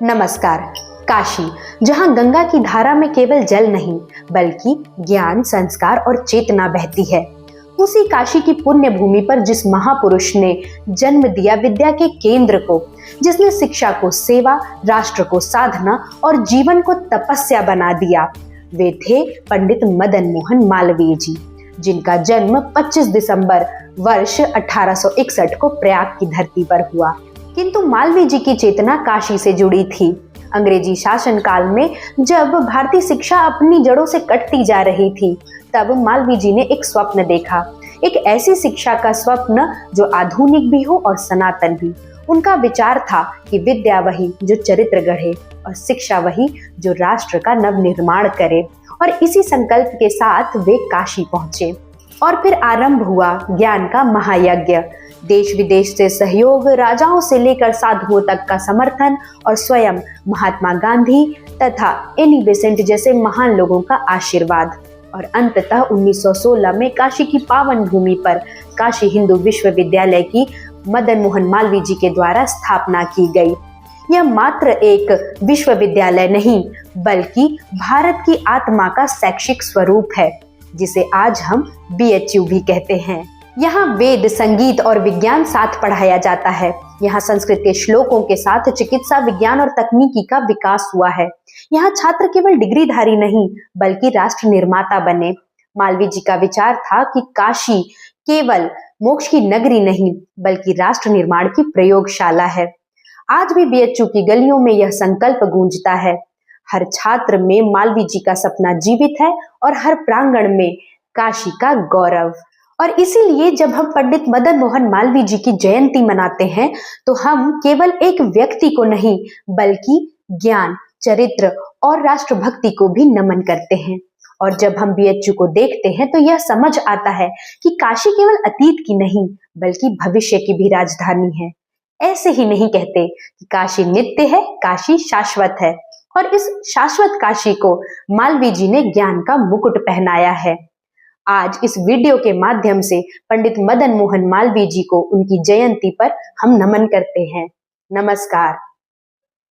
नमस्कार। काशी, जहां गंगा की धारा में केवल जल नहीं बल्कि ज्ञान, संस्कार और चेतना बहती है, उसी काशी की पुण्य भूमि पर जिस महापुरुष ने जन्म दिया विद्या के केंद्र को, जिसने शिक्षा को सेवा, राष्ट्र को साधना और जीवन को तपस्या बना दिया, वे थे पंडित मदन मोहन मालवीय जी, जिनका जन्म 25 दिसंबर वर्ष 1861 को प्रयाग की धरती पर हुआ। किंतु मालवीय जी की चेतना काशी से जुड़ी थी। अंग्रेजी शासन काल में जब भारतीय शिक्षा अपनी जड़ों से कटती जा रही थी, तब मालवीय जी ने एक स्वप्न देखा, एक ऐसी शिक्षा का स्वप्न जो आधुनिक भी हो और सनातन भी। उनका विचार था कि विद्या वही जो चरित्र गढ़े और शिक्षा वही जो राष्ट्र का नव निर्माण करे। और इसी संकल्प के साथ वे काशी पहुंचे और फिर आरंभ हुआ ज्ञान का महायज्ञ। देश विदेश से सहयोग, राजाओं से लेकर साधुओं तक का समर्थन और स्वयं महात्मा गांधी तथा एनी बेसेंट जैसे महान लोगों का आशीर्वाद। और अंततः 1916 में काशी की पावन भूमि पर काशी हिंदू विश्वविद्यालय की मदन मोहन मालवीय जी के द्वारा स्थापना की गई। यह मात्र एक विश्वविद्यालय नहीं बल्कि भारत की आत्मा का शैक्षिक स्वरूप है, जिसे आज हम BHU भी कहते हैं। यहाँ वेद, संगीत और विज्ञान साथ पढ़ाया जाता है। यहाँ संस्कृत के श्लोकों के साथ चिकित्सा, विज्ञान और तकनीकी का विकास हुआ है। यहाँ छात्र केवल डिग्रीधारी नहीं बल्कि राष्ट्र निर्माता बने। मालवीय जी का विचार था कि काशी केवल मोक्ष की नगरी नहीं बल्कि राष्ट्र निर्माण की प्रयोगशाला है। आज भी BHU की गलियों में यह संकल्प गूंजता है। हर छात्र में मालवीय जी का सपना जीवित है और हर प्रांगण में काशी का गौरव। और इसीलिए जब हम पंडित मदन मोहन मालवीय जी की जयंती मनाते हैं तो हम केवल एक व्यक्ति को नहीं बल्कि ज्ञान, चरित्र और राष्ट्रभक्ति को भी नमन करते हैं। और जब हम BHU को देखते हैं तो यह समझ आता है कि काशी केवल अतीत की नहीं बल्कि भविष्य की भी राजधानी है। ऐसे ही नहीं कहते कि काशी नित्य है, काशी शाश्वत है। और इस शाश्वत काशी को मालवीय जी ने ज्ञान का मुकुट पहनाया है। आज इस वीडियो के माध्यम से पंडित मदन मोहन मालवीय जी को उनकी जयंती पर हम नमन करते हैं। नमस्कार।